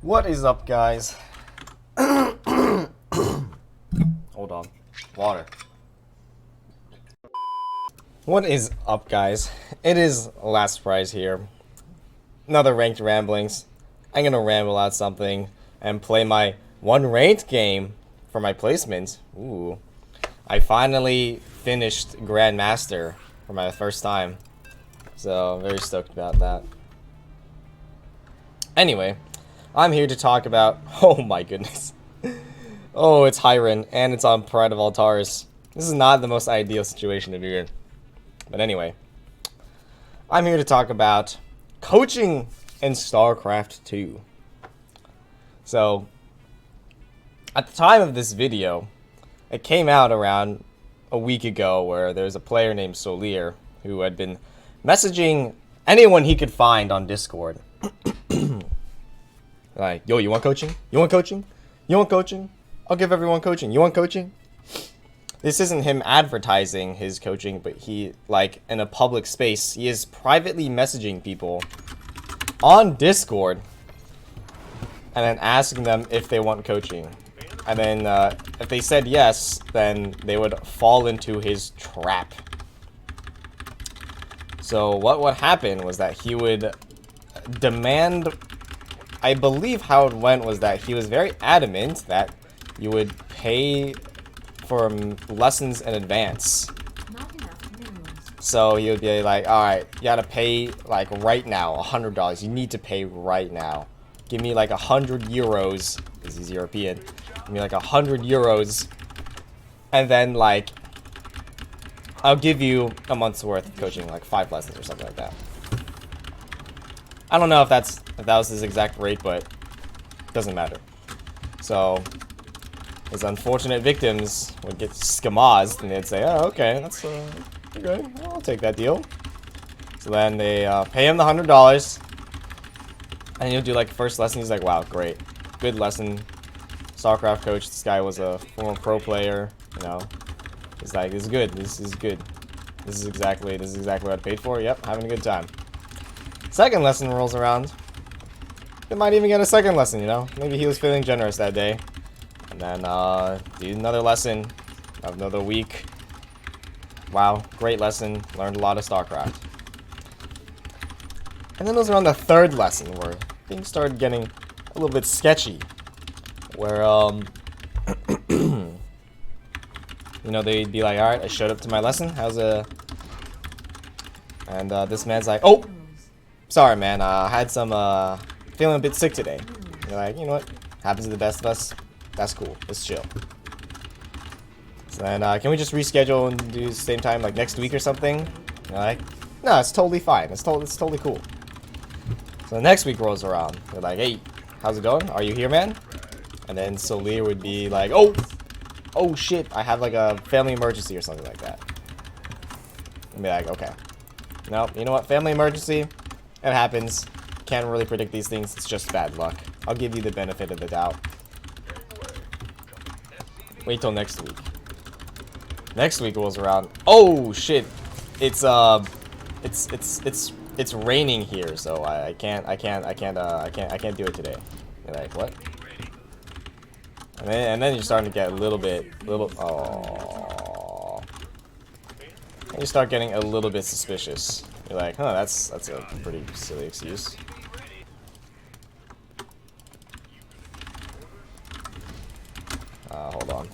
What is up, guys? Hold on. Water. What is up, guys? It is Last Prize here. Another Ranked Ramblings. I'm gonna ramble out something and play my one ranked game for my placement. Ooh. I finally finished Grandmaster for my first time. So, very stoked about that. Anyway, I'm here to talk about... Oh my goodness. Oh, it's Hiren, and it's on Pride of Altaris. This is not the most ideal situation to be in. But anyway, I'm here to talk about coaching in StarCraft 2. So, at the time of this video, it came out around a week ago where there's a player named Souleer who had been messaging anyone he could find on Discord. Like, yo, you want coaching? You want coaching? You want coaching? I'll give everyone coaching. You want coaching? This isn't him advertising his coaching, but he, like, in a public space, he is privately messaging people on Discord and then asking them if they want coaching. And then, if they said yes, then they would fall into his trap. So what would happen was that he would demand... I believe how it went was that he was very adamant that you would pay for lessons in advance. So he would be like, alright, you gotta pay like right now, $100. You need to pay right now. Give me like 100 euros, because he's European. Give me like 100 euros. And then like, I'll give you a month's worth of coaching, like 5 lessons or something like that. I don't know if that was his exact rate, but it doesn't matter. So his unfortunate victims would get skamazed, and they'd say, "Oh, okay, that's okay. I'll take that deal." So then they pay him the $100, and he'll do like first lesson. He's like, "Wow, great, good lesson." StarCraft coach. This guy was a former pro player. You know, he's like, "This is good. This is good. This is exactly what I paid for. Yep, having a good time." Second lesson rolls around. They might even get a second lesson, you know? Maybe he was feeling generous that day. And then, do another lesson. Another week. Wow, great lesson. Learned a lot of StarCraft. And then it was around the third lesson where things started getting a little bit sketchy. Where, you know, they'd be like, alright, I showed up to my lesson. How's And, this man's like, oh! Sorry, man, I had some, feeling a bit sick today. You're like, you know what? Happens to the best of us. That's cool. Let's chill. So then, can we just reschedule and do the same time, like, next week or something? You're like, no, it's totally fine. It's totally cool. So the next week rolls around. They're like, hey, how's it going? Are you here, man? And then Souleer would be like, oh shit, I have, like, a family emergency or something like that. And be like, okay. No, you know what? Family emergency. It happens. Can't really predict these things. It's just bad luck. I'll give you the benefit of the doubt. Wait till next week. Next week rolls around. Oh shit! It's raining here, so I can't do it today. You're like, what? And then you're starting to get a little. Oh. And you start getting a little bit suspicious. You're like, huh, that's a pretty silly excuse. Hold on.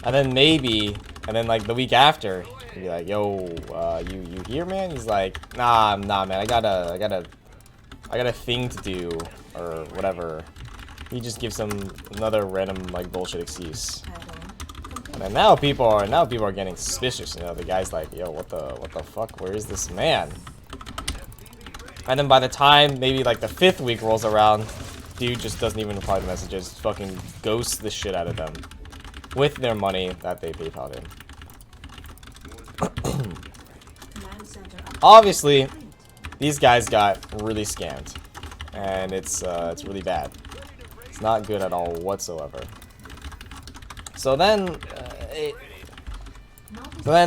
And then like the week after, you'd be like, yo, you here, man? He's like, nah, man, I got a thing to do, or whatever. He just gives another random, like, bullshit excuse. And now people are getting suspicious. You know, the guy's like, yo, what the fuck? Where is this man? And then by the time maybe like the 5th week rolls around, dude just doesn't even reply to messages. Fucking ghosts the shit out of them with their money that they PayPal'd him. Obviously, these guys got really scammed, and it's really bad. It's not good at all whatsoever. So then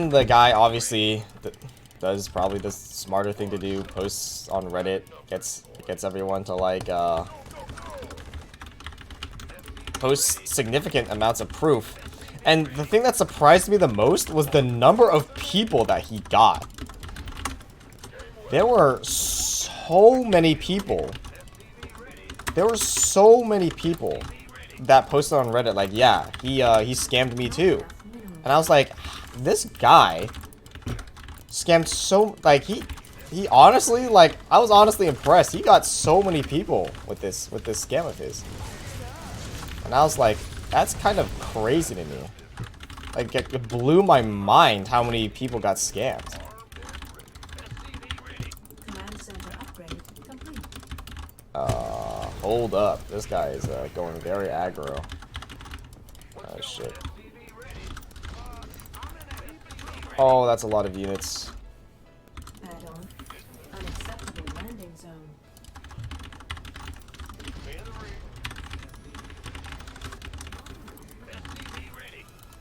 the guy, obviously, the does probably the smarter thing to do. Posts on Reddit, gets everyone to like post significant amounts of proof. And the thing that surprised me the most was the number of people that he got. There were so many people. There were so many people that posted on Reddit like, yeah, he scammed me too. And I was like, this guy scammed so, like, he honestly, like, I was honestly impressed. He got so many people with this scam of his. And I was like, that's kind of crazy to me. Like, it blew my mind how many people got scammed. Hold up. This guy is going very aggro. Oh, shit. Oh, that's a lot of units.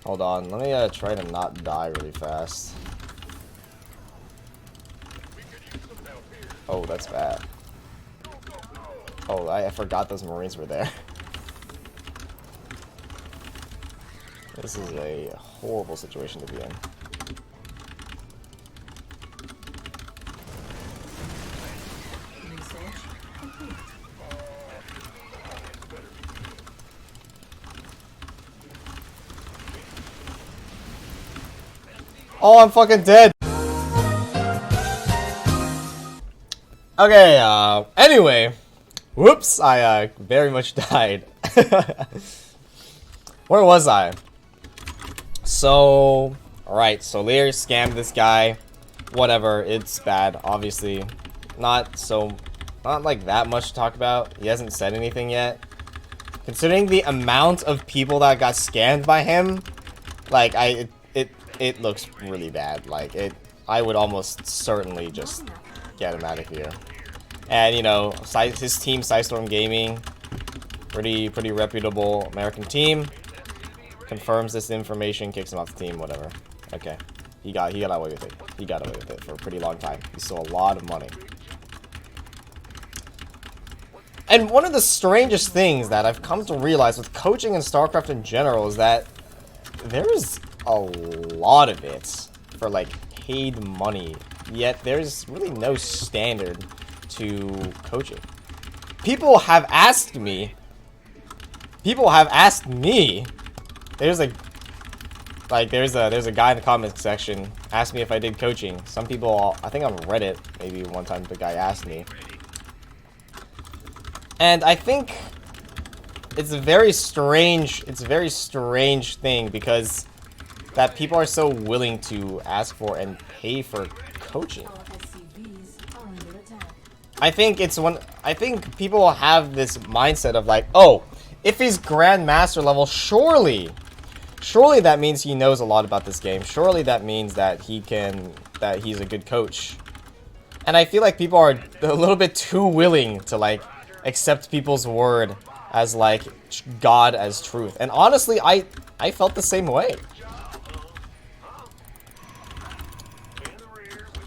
Hold on, let me try to not die really fast. Oh, that's bad. Oh, I forgot those Marines were there. This is a horrible situation to be in. Oh, I'm fucking dead! Okay, anyway. Whoops, I, very much died. Where was I? So, alright, souleer scammed this guy. Whatever, it's bad, obviously. Not like that much to talk about. He hasn't said anything yet. Considering the amount of people that got scammed by him, like, it looks really bad. Like, I would almost certainly just get him out of here. And, you know, his team, Storm Gaming, pretty reputable American team, confirms this information, kicks him off the team, whatever. Okay. He got away with it. He got away with it for a pretty long time. He stole a lot of money. And one of the strangest things that I've come to realize with coaching in StarCraft in general is that there is a lot of it for, like, paid money, yet there's really no standard to coaching. People have asked me, there's a guy in the comments section asked me if I did coaching. Some people, I think on Reddit, maybe one time the guy asked me. And I think it's a very strange thing because that people are so willing to ask for and pay for coaching. I think people have this mindset of like, oh, if he's Grandmaster level, surely that means he knows a lot about this game. Surely that means that he's a good coach. And I feel like people are a little bit too willing to like accept people's word as like God as truth. And honestly, I felt the same way.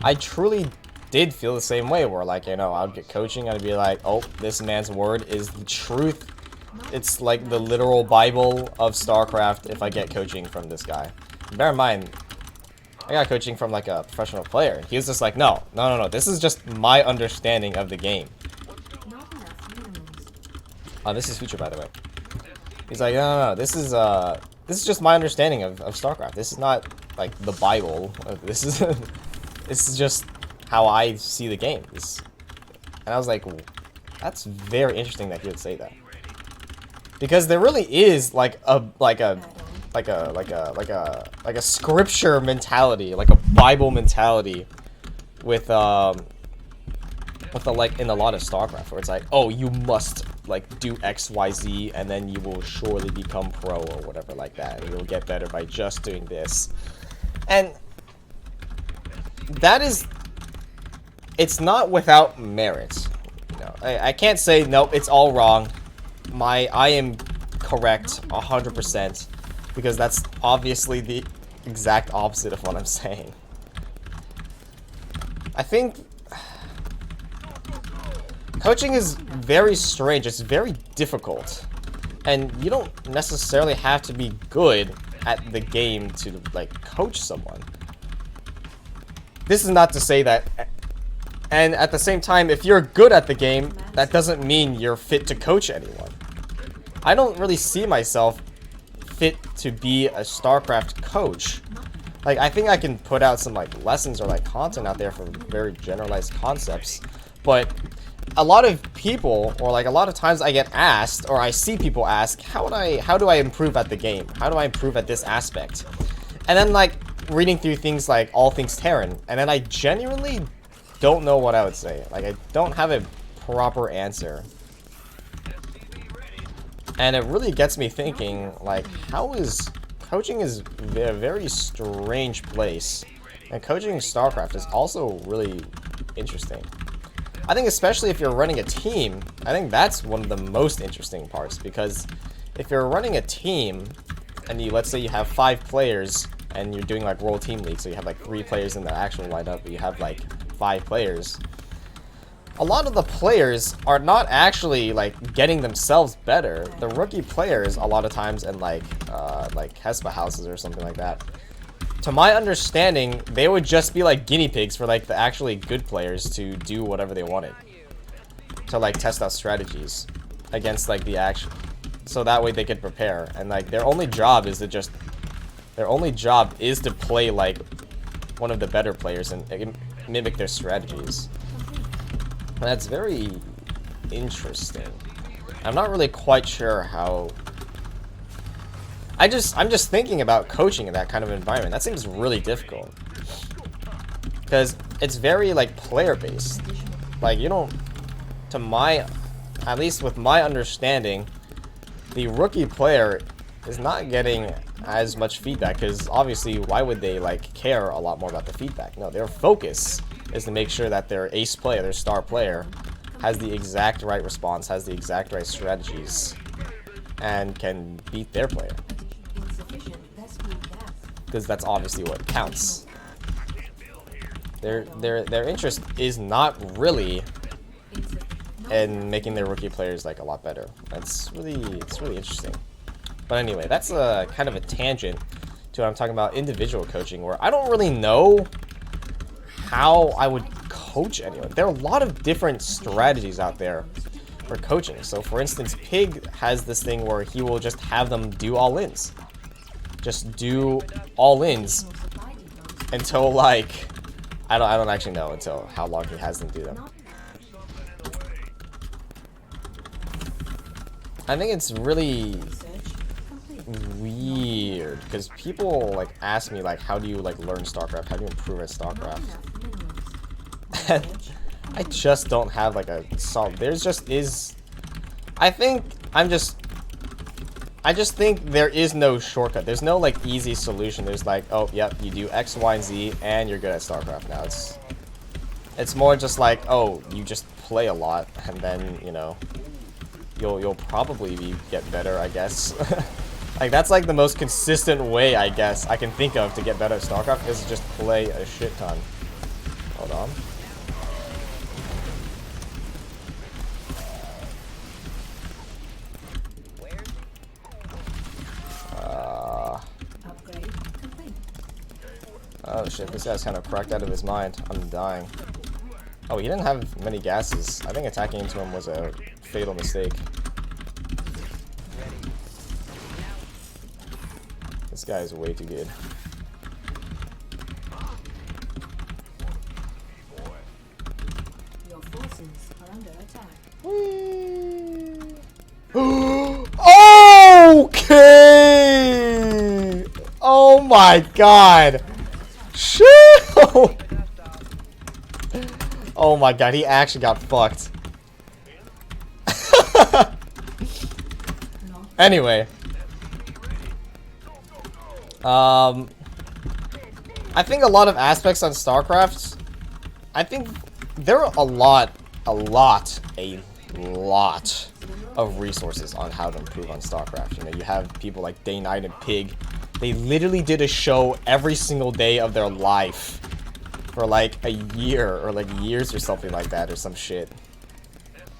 I truly did feel the same way, where like, you know, I'd get coaching, I'd be like, oh, this man's word is the truth. It's like the literal Bible of StarCraft if I get coaching from this guy. Bear in mind, I got coaching from like a professional player. He was just like, no, this is just my understanding of the game. This is Future, by the way. He's like, no, this is just my understanding of StarCraft. This is not like the Bible. This is just how I see the game. And I was like, that's very interesting that he would say that, because there really is like a scripture mentality, like a Bible mentality with like in a lot of StarCraft, where it's like, oh, you must like do XYZ and then you will surely become pro or whatever like that, and you'll get better by just doing this. And that is, it's not without merit. You know, I can't say nope, it's all wrong. I am correct 100%, because that's obviously the exact opposite of what I'm saying. I think coaching is very strange. It's very difficult. And you don't necessarily have to be good at the game to, like, coach someone. This is not to say that... And at the same time, if you're good at the game, that doesn't mean you're fit to coach anyone. I don't really see myself fit to be a StarCraft coach. Like, I think I can put out some, like, lessons or, like, content out there for very generalized concepts. But a lot of people, or, like, a lot of times I get asked, or I see people ask, how do I improve at the game? How do I improve at this aspect? And then, like, reading through things like All Things Terran, and then I genuinely don't know what I would say. Like, I don't have a proper answer. And it really gets me thinking, like, coaching is a very strange place. And coaching StarCraft is also really interesting. I think especially if you're running a team, I think that's one of the most interesting parts. Because if you're running a team, and let's say you have 5 players, and you're doing, like, World Team League, so you have, like, 3 players in the actual lineup, but you have, like, 5 players. A lot of the players are not actually, like, getting themselves better. The rookie players, a lot of times, in, like Hespa houses or something like that, to my understanding, they would just be, like, guinea pigs for, like, the actually good players to do whatever they wanted. To, like, test out strategies against, like, the action. So that way they could prepare. And, like, their only job is to play, like, one of the better players and mimic their strategies. And that's very interesting. I'm not really quite sure how... I'm just thinking about coaching in that kind of environment. That seems really difficult. Because it's very, like, player-based. Like, you don't... At least with my understanding, the rookie player is not getting as much feedback. Because, obviously, why would they, like, care a lot more about the feedback? No, their focus is to make sure that their ace player, their star player, has the exact right response, has the exact right strategies, and can beat their player. Because that's obviously what counts. Their interest is not really in making their rookie players, like, a lot better. It's really interesting. But anyway, that's a kind of a tangent to what I'm talking about individual coaching, where I don't really know how I would coach anyone. There are a lot of different strategies out there for coaching. So for instance, Pig has this thing where he will just have them do all-ins. Just do all-ins until, like, I don't actually know until how long he has them do them. I think it's really weird because people, like, ask me, like, how do you, like, learn StarCraft? How do you improve at StarCraft? And I just don't have, like, a solid... I just think there is no shortcut. There's no, like, easy solution. There's like, oh, yep, you do X, Y, and Z, and you're good at StarCraft now. It's more just like, oh, you just play a lot, and then, you know, you'll probably get better, I guess. Like, that's, like, the most consistent way, I guess, I can think of to get better at StarCraft is just play a shit ton. Hold on. Oh shit, this guy's kind of cracked out of his mind. I'm dying. Oh, he didn't have many gases. I think attacking into him was a fatal mistake. This guy is way too good. Your forces are under attack. Okay! Oh my god! Shit! Oh my god, he actually got fucked. Anyway. I think a lot of aspects on StarCraft, I think there are a lot of resources on how to improve on StarCraft. You know, you have people like Day Night and Pig. They literally did a show every single day of their life for like a year or like years or something like that or some shit.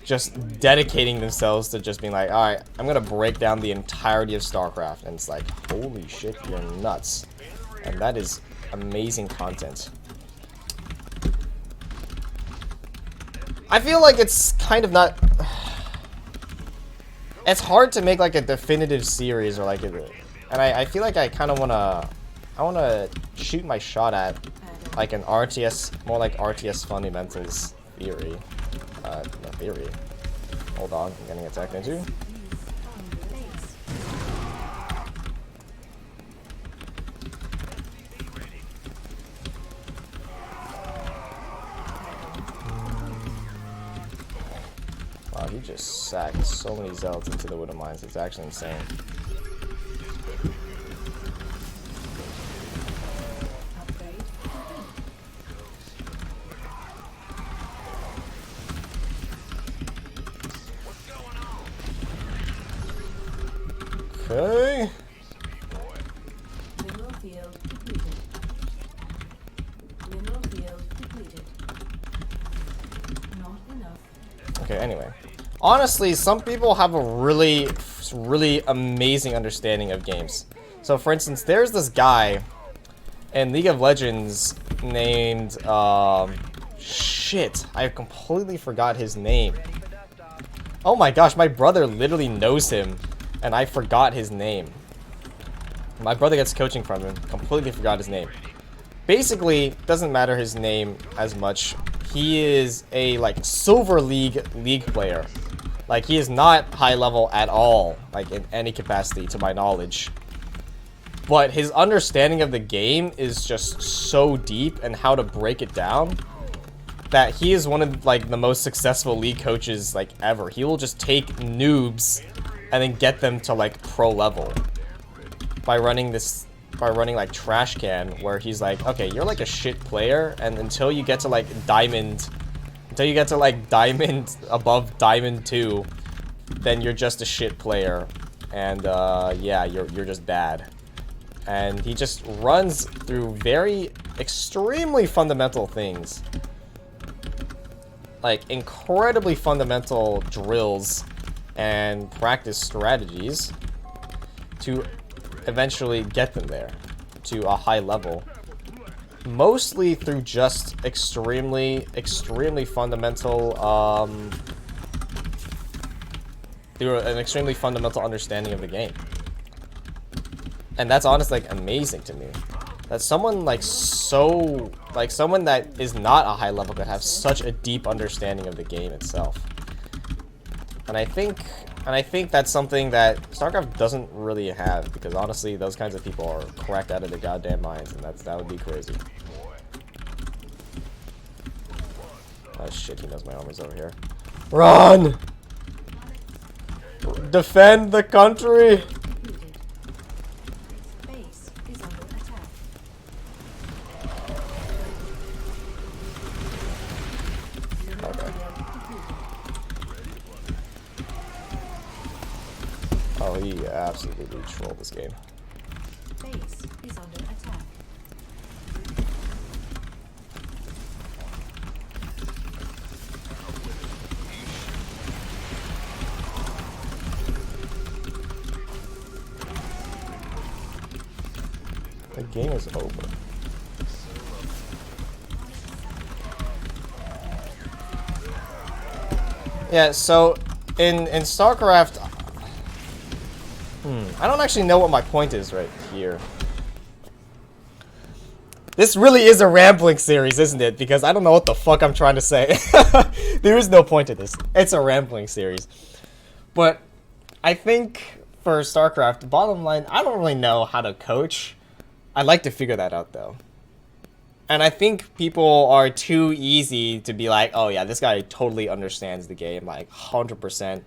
Just dedicating themselves to just being like, alright, I'm gonna break down the entirety of StarCraft. And it's like, holy shit, you're nuts. And that is amazing content. I feel like it's kind of not... It's hard to make like a definitive series or like a... And I feel like I kind of wanna... I wanna shoot my shot at like an RTS, more like RTS fundamentals theory. No theory. Hold on, I'm getting attacked into. Wow, he just sacked so many zealots into the Widow Mines. It's actually insane. Okay. Mineral field depleted. Mineral field depleted. Not enough. Okay, anyway. Honestly, some people have a really amazing understanding of games. So, for instance, there's this guy in League of Legends named, shit, I completely forgot his name. Oh my gosh, my brother literally knows him, and I forgot his name. My brother gets coaching from him, completely forgot his name. Basically, doesn't matter his name as much. He is a, like, Silver League player. Like, he is not high level at all, like, in any capacity, to my knowledge. But his understanding of the game is just so deep and how to break it down that he is one of, like, the most successful league coaches, like, ever. He will just take noobs and then get them to, like, pro level by running like trash can, where he's like, okay, you're like a shit player, and until you get to like diamond above diamond 2, then you're just a shit player, and yeah, you're just bad. And he just runs through very extremely fundamental things, like incredibly fundamental drills and practice strategies to eventually get them there to a high level, mostly through just extremely fundamental through an extremely fundamental understanding of the game. And that's honestly like amazing to me, that someone like someone that is not a high level could have such a deep understanding of the game itself. And I think that's something that StarCraft doesn't really have, because honestly, those kinds of people are cracked out of their goddamn minds, and that would be crazy. Oh shit, he knows my armor's over here. Run! Defend the country! Base is under attack. Okay. Oh, he absolutely trolled this game. Base is under attack. The game is over. Yeah, so in StarCraft, I don't actually know what my point is right here. This really is a rambling series, isn't it? Because I don't know what the fuck I'm trying to say. There is no point to this. It's a rambling series. But I think for StarCraft, bottom line, I don't really know how to coach. I'd like to figure that out, though. And I think people are too easy to be like, oh yeah, this guy totally understands the game, like 100%,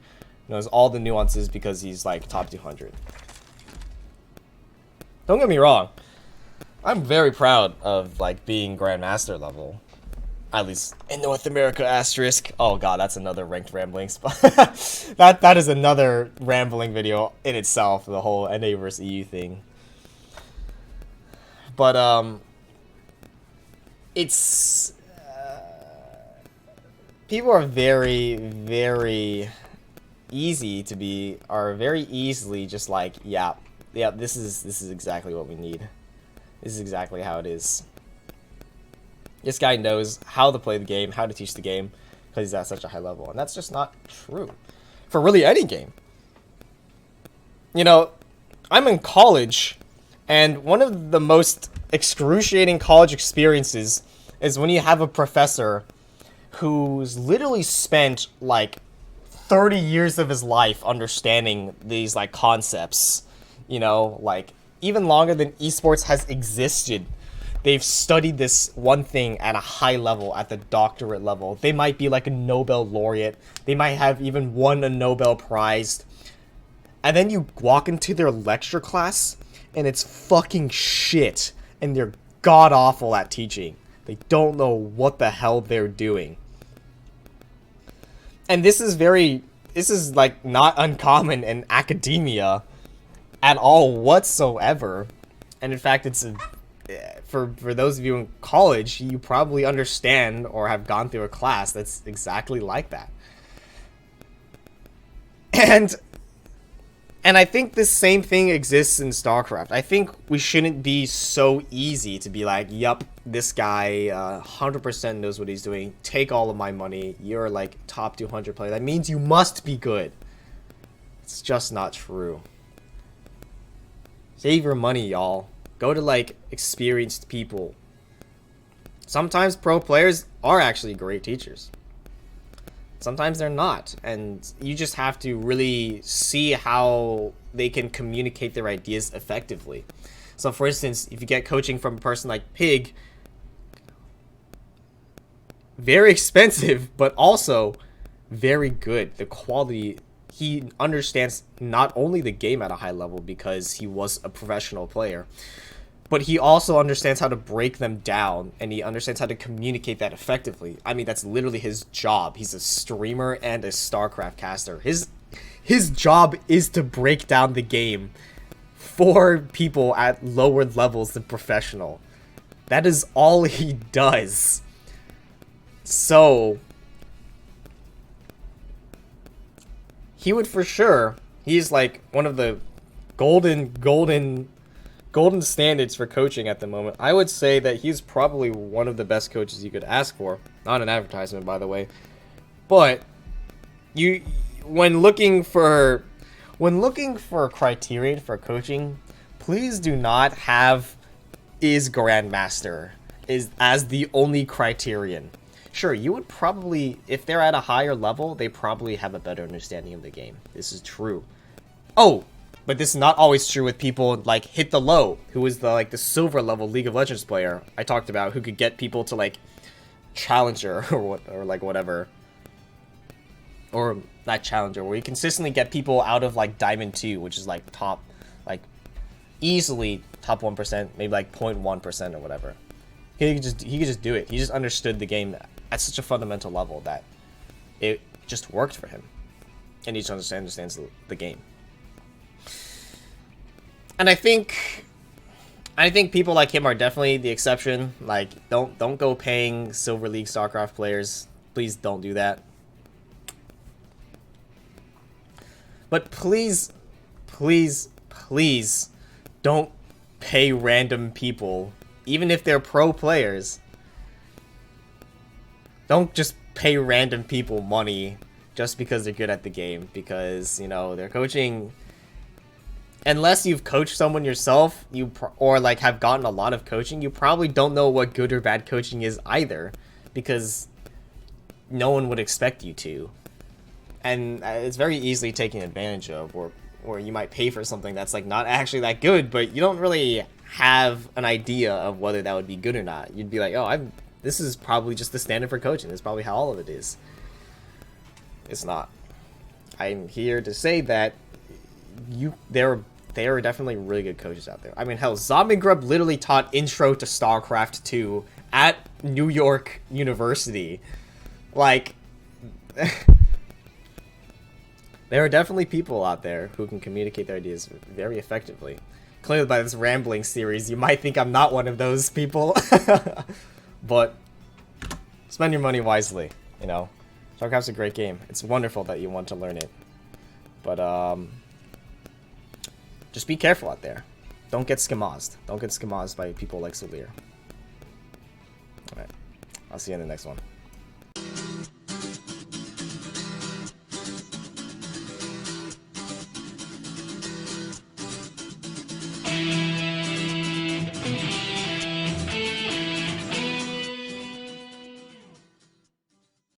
knows all the nuances because he's like top 200. Don't get me wrong, I'm very proud of like being Grandmaster level, at least in North America asterisk. Oh god, that's another ranked rambling spot. that is another rambling video in itself, the whole NA versus EU thing. But it's people are very, very very easily just like, yeah, this is exactly what we need. This is exactly how it is. This guy knows how to play the game, how to teach the game, because he's at such a high level, and that's just not true for really any game. You know, I'm in college, and one of the most excruciating college experiences is when you have a professor who's literally spent like 30 years of his life understanding these like concepts, you know, like even longer than esports has existed. They've studied this one thing at a high level, at the doctorate level. They might be like a Nobel laureate. They might have even won a Nobel Prize. And then you walk into their lecture class, and it's fucking shit. And they're god-awful at teaching. They don't know what the hell they're doing. And this is like not uncommon in academia at all whatsoever. And in fact, it's for those of you in college, you probably understand or have gone through a class that's exactly like that. And I think this same thing exists in StarCraft. I think we shouldn't be so easy to be like, yup, this guy 100% knows what he's doing. Take all of my money. You're like top 200 player. That means you must be good. It's just not true. Save your money, y'all. Go to like experienced people. Sometimes pro players are actually great teachers. Sometimes they're not, and you just have to really see how they can communicate their ideas effectively. So for instance, if you get coaching from a person like Pig, very expensive, but also very good. The quality, he understands not only the game at a high level because he was a professional player, but he also understands how to break them down, and he understands how to communicate that effectively. I mean, that's literally his job. He's a streamer and a StarCraft caster. His job is to break down the game for people at lower levels than professional. That is all he does. So he would for sure, he's like one of the golden standards for coaching at the moment. I would say that he's probably one of the best coaches you could ask for. Not an advertisement, by the way. But when looking for criterion for coaching, please do not have is Grandmaster as the only criterion. Sure, you would probably, if they're at a higher level, they probably have a better understanding of the game. This is true. Oh, but this is not always true with people like Hit the Low, who is the silver level League of Legends player I talked about, who could get people to like Challenger or whatever. Or not Challenger, where you consistently get people out of like Diamond 2, which is like top, like easily top 1%, maybe like 0.1% or whatever. He could just do it. He just understood the game at such a fundamental level that it just worked for him. And he just understands the game. And I think people like him are definitely the exception. Like, don't go paying Silver League StarCraft players. Please don't do that. But please don't pay random people, even if they're pro players. Don't just pay random people money just because they're good at the game, because, you know, they're coaching. Unless you've coached someone yourself, or like have gotten a lot of coaching, you probably don't know what good or bad coaching is either, because no one would expect you to. And it's very easily taken advantage of, or you might pay for something that's like not actually that good, but you don't really have an idea of whether that would be good or not. You'd be like, oh, this is probably just the standard for coaching. That's probably how all of it is. It's not. I'm here to say that there are definitely really good coaches out there. I mean, hell, Zombiegrub literally taught Intro to StarCraft 2 at New York University. Like, there are definitely people out there who can communicate their ideas very effectively. Clearly by this rambling series, you might think I'm not one of those people. But spend your money wisely, you know. StarCraft's a great game. It's wonderful that you want to learn it. But, just be careful out there. Don't get skamazed. Don't get skamazed by people like Souleer. Alright. I'll see you in the next one.